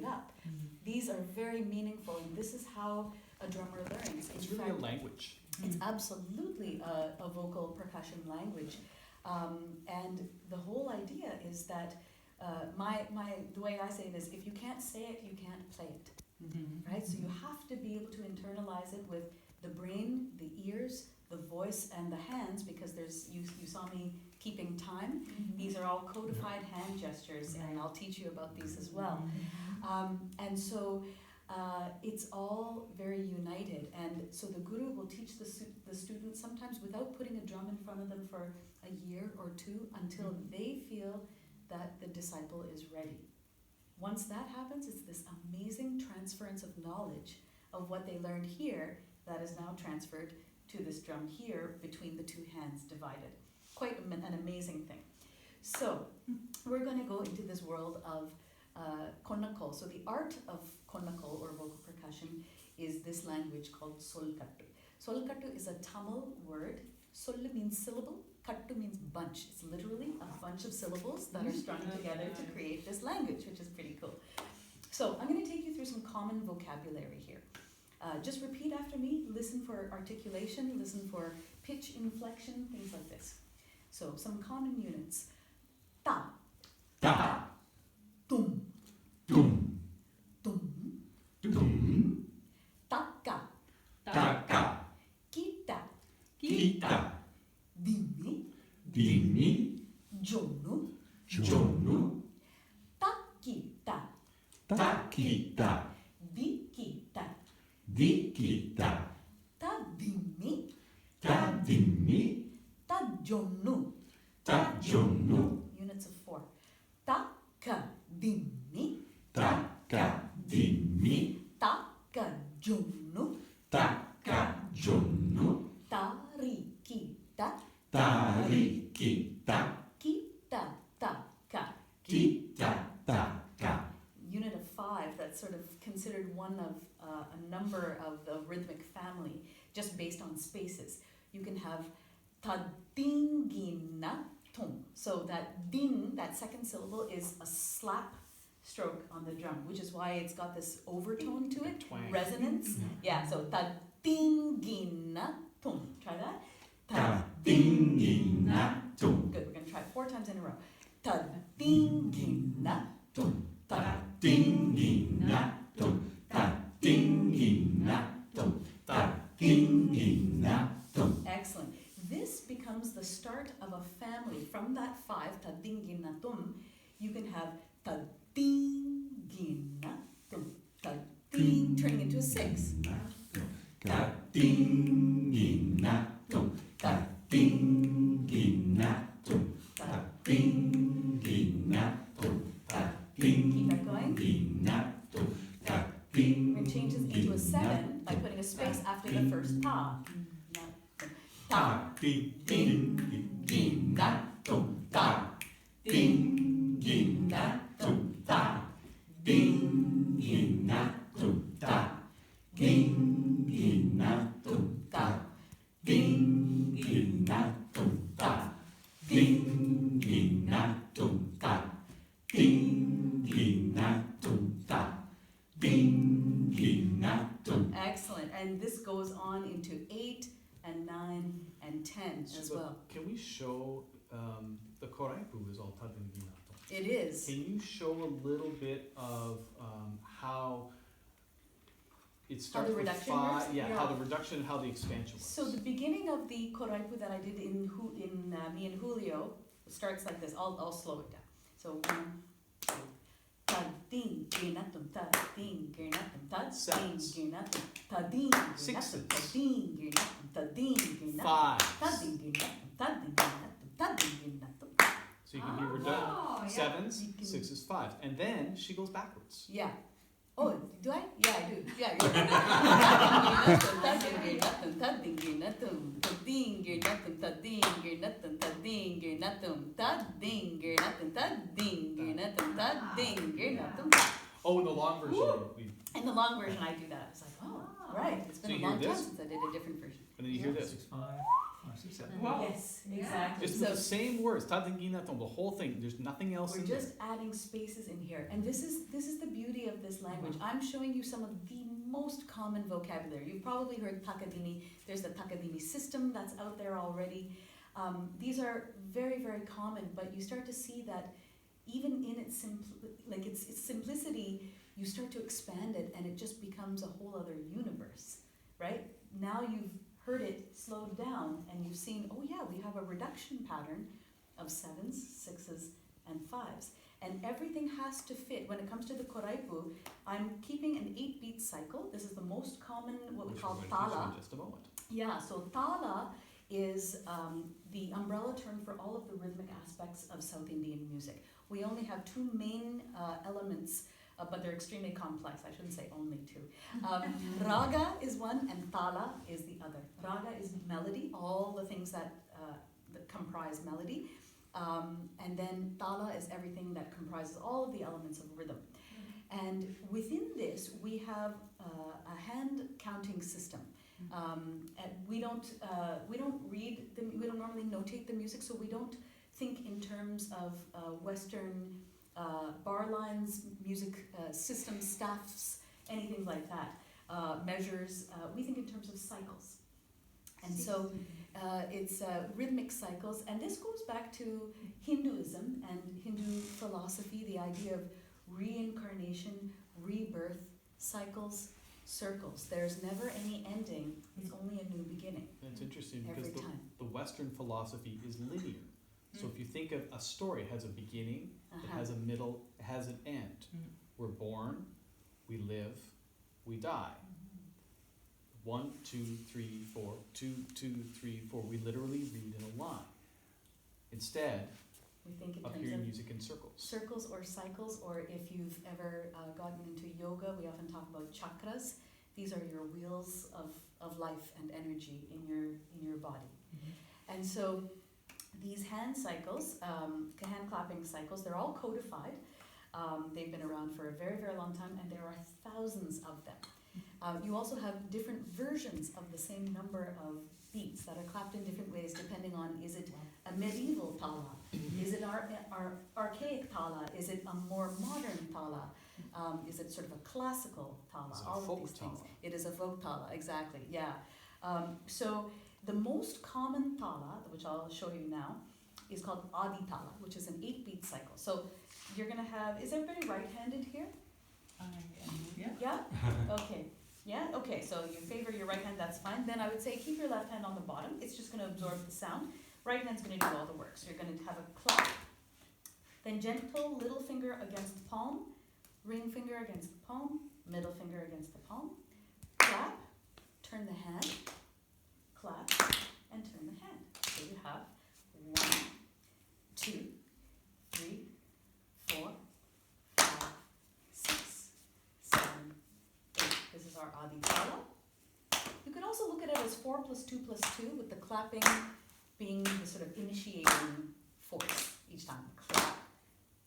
up. These are very meaningful, and this is how a drummer learns. It's really a language. It's absolutely a vocal percussion language. And the whole idea is that the way I say it is, if you can't say it, you can't play it. Right? So you have to be able to internalize it with the brain, the ears, the voice, and the hands, because you saw me keeping time. These are all codified hand gestures, and I'll teach you about these as well. And so it's all very united, and so the guru will teach the students sometimes without putting a drum in front of them for a year or two, until they feel that the disciple is ready. Once that happens, it's this amazing transference of knowledge of what they learned here that is now transferred to this drum here between the two hands divided. Quite an amazing thing. So we're going to go into this world of konnakol. So the art of konnakol, or vocal percussion, is this language called solkattu. Solkattu is a Tamil word. Sol means syllable, kattu means bunch. It's literally a bunch of syllables that are strung together to create this language, which is pretty cool. So I'm going to take you through some common vocabulary here. Just repeat after me, listen for articulation, listen for pitch, inflection, things like this. So some common units. Ta, Ta, tum, tum, tum, tum, taka, taka, kita, kita, dimi, dimi, jonu, jonu, takita, takita, dikita, dikita, tadimi, tadimi, tajonu. tajonu, Units of 4. Takadimi, takadimi, takajonu, takajonu, tarikita, tarikita, kitataka. kitataka. Unit of 5, that's sort of considered one of a number of the rhythmic family, just based on spaces. You can have tadinginatum. So that ding, that second syllable, is a slap stroke on the drum, which is why it's got this overtone to it, Twang. resonance. Yeah, so tadinginatum. Try that. Tadinginatum, Good, we're going to try it 4 times in a row. Tadinginatum. tadinginatum, tadinginatum, tadinginatum. Excellent. This becomes the start of a family. From that 5, tadinginatum, you can have tadinginatum, tading, turning into a 6. Tadinginatum, tadinginatum, tadinginatum, Keep that going. tadinginatum, We're going to change this into a 7 by putting a space after the first ta. Ta. tadinginatum, tadinginatum, tadinginatum, tadinginatum, tadinginatum, tadinginatum, tadinginatum, tadinginatum. Excellent. And this goes on into 8 and 9 and 10 as Suba, well. can we show the koraipu is all tadinginatum? It is. Can you show a little bit of how it starts the with reduction 5? works? Yeah, Yeah. how the reduction and how the expansion works. So the beginning of the koraipu that I did in me and Julio starts like this. I'll slow it down. So 1, 2, tadinginatum, tadinginatum, tadinginatum, tadinginatum, Sixes. tadinginatum, tadinginatum, 5. tadinginatum, tadinginatum, tadinginatum. So you can hear Oh, yeah. 7s, You can- 6s, 5s, and then she goes backwards. Yeah. Oh, do I? Yeah, I do. Yeah, you're right. Tadinginatum, tadinginatum, tadinginatum, tadinginatum, tadinginatum, tadinginatum, tadinginatum, tadinginatum. Oh, in the long version, we, In the long version, I do that. I was like, oh, right. It's been So a you hear long time this? since I did a different version. and then you hear this. 6, 5, 6, 7. Wow. Yes, exactly. It's the same words, tadinginatum, the whole thing. There's nothing else We're in there. just adding spaces in here, and this is the beauty of this language. I'm showing you some of the most common vocabulary. You've probably heard Takadimi. There's the Takadimi system that's out there already. These are very, very common, but you start to see that even in its its simplicity, you start to expand it and it just becomes a whole other universe, right? Now you've heard it slowed down and you've seen, oh yeah, we have a reduction pattern of 7s, 6s, and 5s. And everything has to fit. When it comes to the koraipu, I'm keeping an 8-beat cycle. This is the most common, what we call tala. In just a moment. Yeah, so tala is the umbrella term for all of the rhythmic aspects of South Indian music. We only have 2 main elements, but they're extremely complex. I shouldn't say only 2. Raga is one and tala is the other. Raga is melody, all the things that comprise melody. And then tala is everything that comprises all of the elements of rhythm. And within this, we have a hand counting system. And we don't read we don't normally notate the music, so we don't think in terms of Western bar lines, music system staffs, anything like that. Measures. We think in terms of cycles, and so it's rhythmic cycles. And this goes back to Hinduism and Hindu philosophy, the idea of reincarnation, rebirth, cycles, circles. There's never any ending. It's only a new beginning. And it's interesting because Every time. the Western philosophy is linear. So if you think of a story, it has a beginning, it has a middle, it has an end. We're born, we live, we die. 1, 2, 3, 4, 2, 2, 3, 4. We literally read in a line. Instead, We think in of terms hearing of music in circles. circles or cycles, or if you've ever gotten into yoga, we often talk about chakras. These are your wheels of life and energy in your body. And so these hand cycles, hand clapping cycles, they're all codified. They've been around for a very, very long time, and there are thousands of them. You also have different versions of the same number of beats that are clapped in different ways depending on, is it a medieval tala? Is it our archaic tala? Is it a more modern tala? Is it sort of a classical tala? Is it a All of folk these things. tala? It is a folk tala, exactly, yeah. So the most common tala, which I'll show you now, is called Adi tala, which is an 8-beat cycle. So you're gonna have, is everybody right-handed here? Yeah. Yeah? Okay. Yeah? Okay, so you favor your right hand, that's fine. Then I would say keep your left hand on the bottom. It's just gonna absorb the sound. Right hand's gonna do all the work. So you're gonna have a clap, then gentle little finger against the palm, ring finger against the palm, middle finger against the palm, clap, turn the hand, clap, and turn the hand. So you have 1, 2, 3, 4, 5, 6, 7, 8. This is our Adi Tala. You could also look at it as 4 plus 2 plus 2, with the clapping being the sort of initiating force each time. Clap,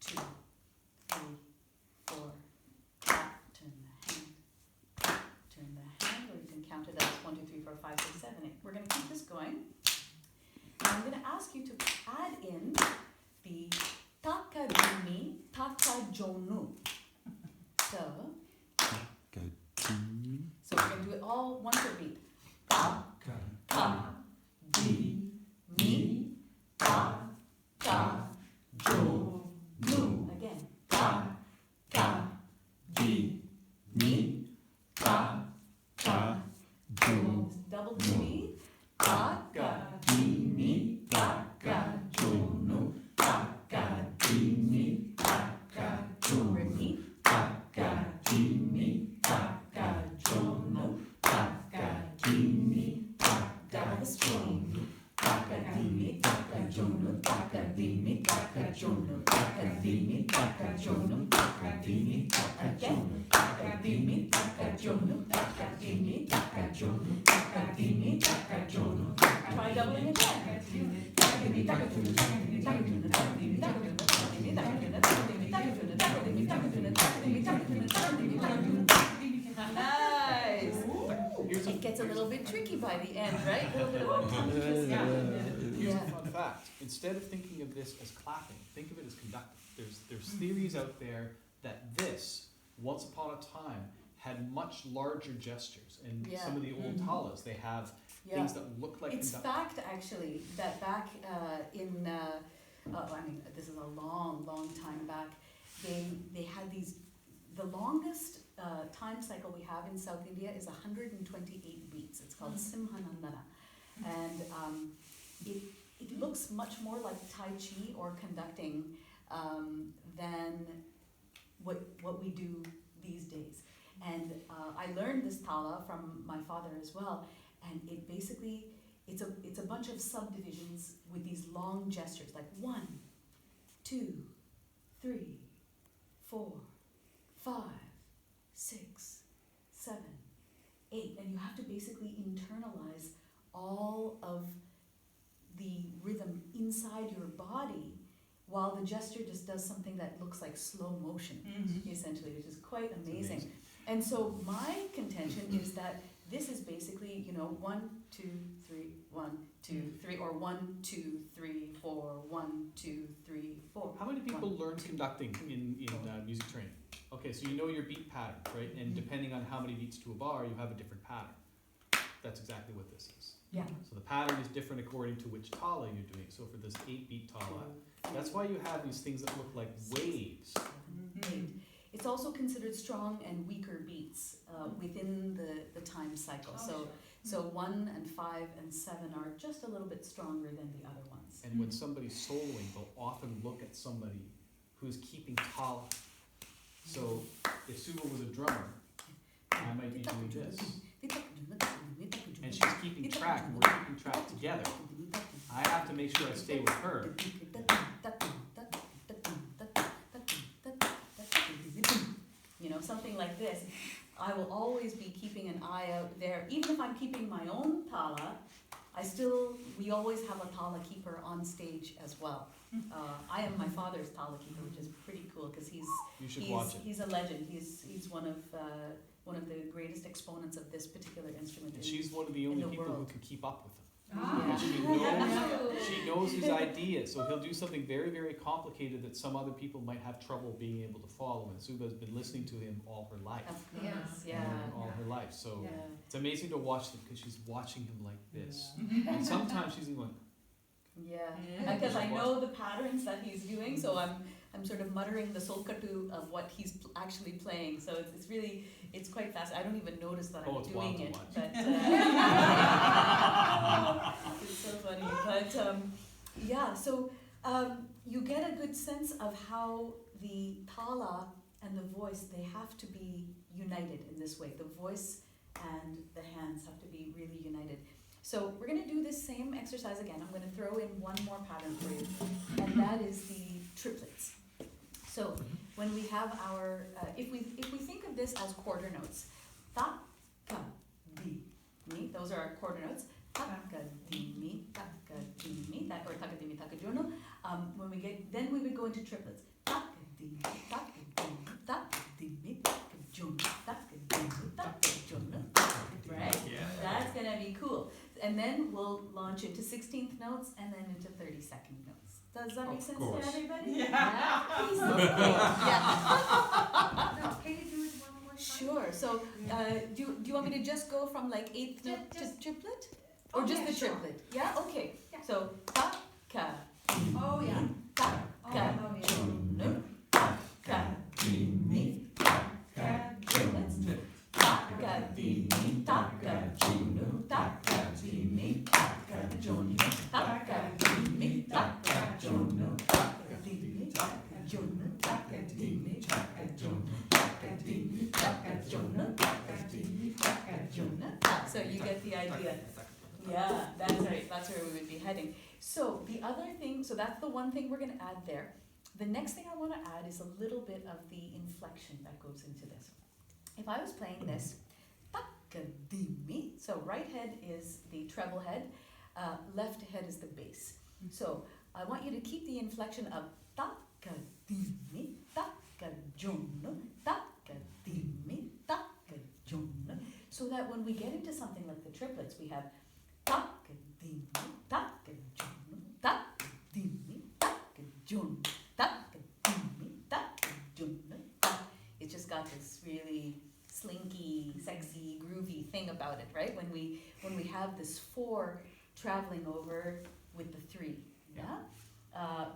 2, 3, 4, clap, turn the hand, clap, turn the hand, or you can count it as 1, 2, 3, 4, 5, 6, 7, 8. We're going to keep this going. I'm going to ask you to add in the takadimi, takajonu. So we're going to do it all one per beat. Ta, ta, di, mi, ta, ta, jo, nu. Again. Ta, ta, di, mi, ta, ta, jo. Double the speed. Ta, ta, di, mi, ta, ta, jo, nu. Ta, ta, di, mi, ta, ta, jo. Repeat. Ta, ta, di, mi, ta, ta, jo, nu. Ta, ta, di, mi, ta, ta, double the speed. Ta, ta, di, mi, ta, ta, jo, nu. Ta, ta, di, mi, ta, ta, jo, nu. Ta, ta, di, mi, ta, ta, jo, nu. Ta, ta, di, mi, ta, ta, jo, nu. Ta, ta, di, mi, ta, ta, jo, nu. Ta, ta, di, mi, ta, ta, jo, nu. Ta, ta, di, mi, ta, ta, jo, nu. Try doubling again. Nice. It gets a little bit tricky by the end, right? A little bit of a tongue twister. Here's a fun fact. Instead of thinking of this as clapping, think of it as conducting. There's theories out there that this, once upon a time had much larger gestures, and Yeah. some of the old talas, they have Yeah. things that look like It's fact, actually, that back in, I mean, this is a long, long time back, they had these, the longest time cycle we have in South India is 128 beats. It's called Simhanandana. And it looks much more like Tai Chi or conducting than what we do these days. And I learned this tala from my father as well, and it basically, it's a bunch of subdivisions with these long gestures, like 1, 2, 3, 4, 5, 6, 7, 8, and you have to basically internalize all of the rhythm inside your body while the gesture just does something that looks like slow motion, essentially, which is quite amazing. And so my contention is that this is basically, 1, 2, 3, 1, 2, 3, or 1, 2, 3, 4, 1, 2, 3, 4. How many people learn conducting in music training? Okay, so you know your beat patterns, right? And depending on how many beats to a bar, you have a different pattern. That's exactly what this is. Yeah. So the pattern is different according to which tala you're doing. So for this 8-beat tala, that's why you have these things that look like waves. 8. It's also considered strong and weaker beats within the time cycle. So 1 and 5 and 7 are just a little bit stronger than the other ones. And when somebody's soloing, they'll often look at somebody who's keeping tala. So if Suba was a drummer, I might be doing this. And she's keeping track, and we're keeping track together. I have to make sure I stay with her. Something like this. I will always be keeping an eye out there. Even if I'm keeping my own tala, we always have a tala keeper on stage as well. I am my father's tala keeper, which is pretty cool because You should watch it. he's a legend. He's one of the greatest exponents of this particular instrument. And she's one of the only the people who world. can keep up with him. Yeah. She knows his ideas, so he'll do something very, very complicated that some other people might have trouble being able to follow. And Suba's been listening to him all her life. Of course, yeah. All her life. So Yeah. it's amazing to watch them because she's watching him like this. And sometimes she's even like, Yeah, because I know the patterns that he's doing, so I'm sort of muttering the solkatu of what he's actually playing. So it's quite fast. I don't even notice that I'm it's wild doing to it, watch. but it's so funny. But so you get a good sense of how the tala and the voice, they have to be united in this way. The voice and the hands have to be really united. So we're going to do this same exercise again. I'm going to throw in one more pattern for you, and that is the triplets. So when we have our, if we think of this as quarter notes, ta, ka, di, mi, those are our quarter notes. Ta, ka, di, mi, ta, ka, di, mi, ta, or ta, ka, di, mi, ta, ka, jono. Then we would go into triplets. Ta, ka, di, mi, ta, ka, di, mi, ta, ka, di, mi, ta, ka, jono, ta, ka, di, mi, ta, ka, jono. Right? Yeah. That's going to be cool. And then we'll launch into 16th notes and then into 32nd notes. Does that make sense course. to everybody? Yeah. Yeah. Can you do it one more time? Sure. So, do you want me to just go from like 8th note to Just- triplet? Oh, Or just yeah, the sure. triplet? Yeah? Okay. Yeah. So, ta, ka, Oh, yeah. ta, Oh, ka, oh, yeah. no, ta, ka, mi, ta, ka, triplets. Ta, ka, di, mi, ta, ka, no, ta, ka, di, mi, ta, ka, no, ta, ka, di, mi, ta, ka, no, ta, ka, di, mi, ta, ka, no, ta, ka, di, mi, ta, ka, no, ta, ka, di, mi, ta, ka, no, ta, ka, di, mi, ta, ka, no. So you get the idea. Yeah, that's right. That's where we would be heading. So the other thing, so that's the one thing we're going to add there. The next thing I want to add is a little bit of the inflection that goes into this. If I was playing this, takadimi, so right head is the treble head, left head is the bass. So I want you to keep the inflection of takadimi, takajono, takadimi, takajono, so that when we get into something like the triplets, we have takadimi, takajono, takadimi, takajono, takadimi, takajono. It's just got this this really slinky, sexy, groovy thing about it, right? When we have this 4 traveling over with the 3. Yeah?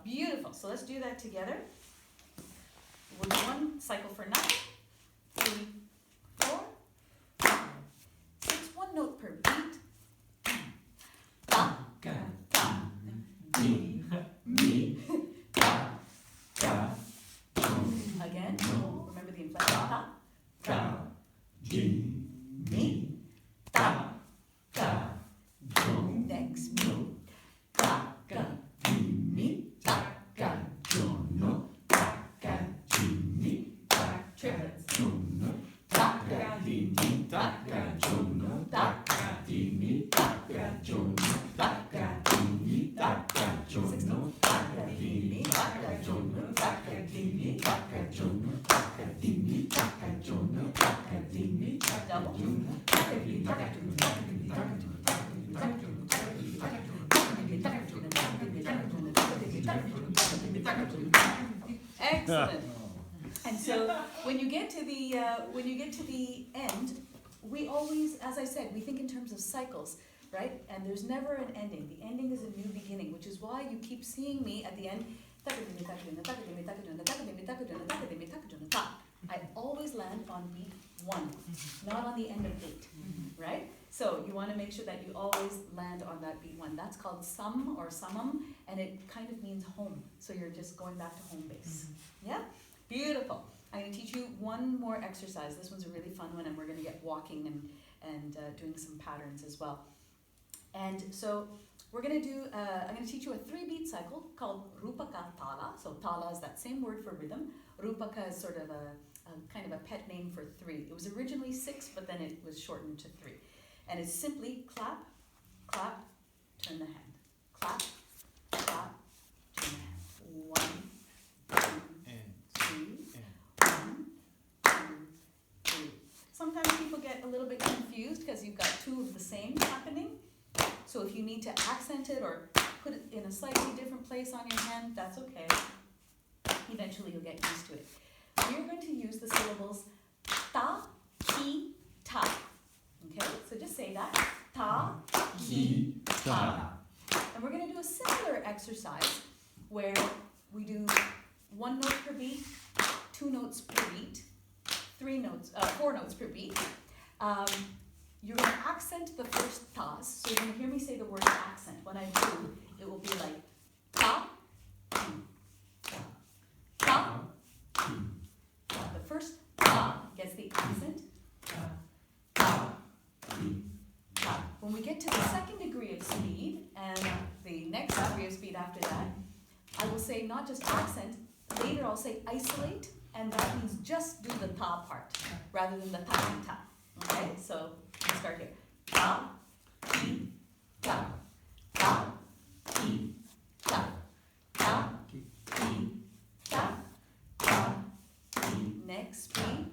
Beautiful. So let's do that together. We'll do one cycle for 9, 3, 4, 5, 6. 1 note per beat. Ta, ta, Mi, mi, ta, ta, again. Remember the inflection. Ta, ta, di, mi, ta, ta, do, next. no, Ta, ga, di, mi, ta, ga, do, no, ta, ga, di, mi, ta, ga, triplets. do, no, ta, ga, di, mi, ta, ga, do, no, ta, ga, di, mi, ta, ga, do, no, ta, ga, di, mi, ta, ga, do, no, ta, ga, di, mi, ta, ga, do, no, ta, ga, di, mi, ta, ga, do, no, ta, ga, di, mi, ta, ga, do, no, ta, ga, di, mi, ta, ga, Double. do, no, ta, ga, di, mi, ta, ga, do, no, ta, ga, di, mi, ta, ga, do, no, ta, ga, di, mi, ta, ga, do, no, ta, ga, di, mi, ta, ga, do, no. Excellent. And so when you get to the end, we always, as I said, we think in terms of cycles, right? And there's never an ending. The ending is a new beginning, which is why you keep seeing me at the end. I always land on beat 1, not on the end of 8, right? So you want to make sure that you always land on that beat 1. That's called sum or summum, and it kind of means home. So you're just going back to home base. Yeah? Beautiful. I'm going to teach you one more exercise. This one's a really fun one, and we're going to get walking and doing some patterns as well. And so we're going to do, I'm going to teach you a 3-beat cycle called Rupaka Tala. So Tala is that same word for rhythm. Rupaka is sort of a kind of a pet name for 3. It was originally 6, but then it was shortened to 3. And it's simply clap, clap, turn the hand. Clap, clap, turn the hand. 1, 2, And 3. 1, 2, 3. Sometimes people get a little bit confused because you've got 2 of the same happening. So if you need to accent it or put it in a slightly different place on your hand, that's okay. Eventually you'll get used to it. We're going to use the syllables ta, ki, ta. Okay, so just say that. Ta, ki, ta. And we're going to do a similar exercise where we do 1 note per beat, 2 notes per beat, 4 notes per beat. You're going to accent the first tas. So you're going to hear me say the word accent. When I do, it will be like ta, ki, ta, ta, ki, ta. The first ta gets the accent. When we get to the second degree of speed, and the next degree of speed after that, I will say not just accent, later I'll say isolate, and that means just do the ta part, rather than the ta and ta. Okay, so let's start here. Ta, ki, ta, ta, ki, ta, ta, ki, ta, ta, ki. Next beat,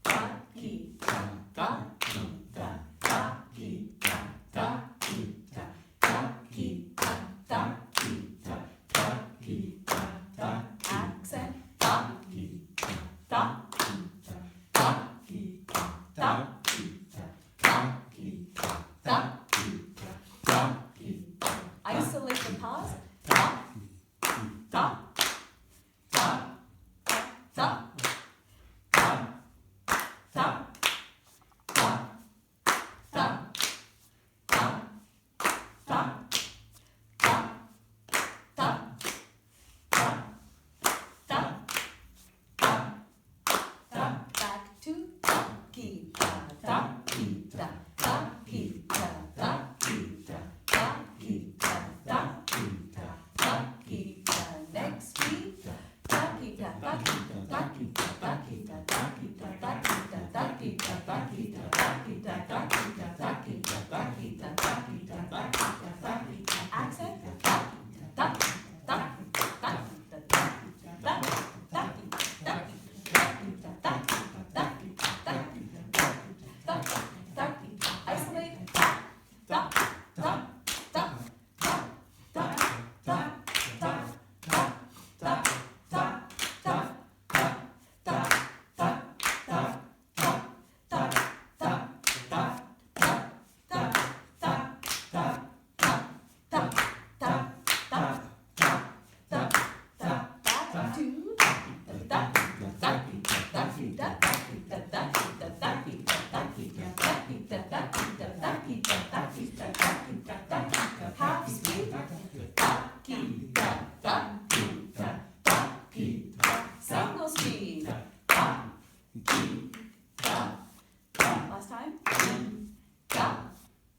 ta, ki, ta, ta, ki, ta, ta, ki, ta, ta, ki, ta, ta, ki, ta, ta, ki, ta, ta, ki, ta, ta. Accent, ta, ki, ta, ki, ta, ta, ki, ta, isolate the pause. Ta, ta, ta, ta, ta, ta, ta, ta, ta, ta, ta, ta, ta, ta, ta. Back to ta, ki, ta, ta, ki, ta, ta, ki, ta, ta, ki, ta, ta, ki, ta, ta, ki, ta, ta, ki, ta. Next beat, ta, ki, ta, ta, ki, ta, ta, ki, ta, ta, ki, ta, ta, ki, ta, ta, ki, ta, ta, ki, ta, ta, ki, ta, ta, ki, ta, ta, ki, ta, ta, ki, ta, ta, ki, ta, ta, ki, ta, ta, ki, ta, ta, ki, ta. Accent, ta, ta, ta, ta, ta, ta, isolate. Ta, ta, ta, ta, ta, ta, ta, ta, ta, ta, ta, ta, ta, ta, ta, ta, Single speed. Last time.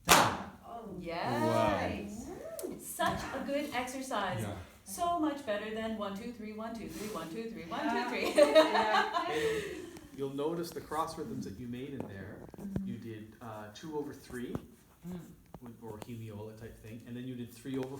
Oh, Yes. Such a good exercise. Yeah. So much better than 1, 2, 3, 1, 2, 3, 1, 2, 3, 1, 2, 3. You'll notice the cross rhythms that you made in there. You did 2/3, or Heliola type thing, and then you did 3/4.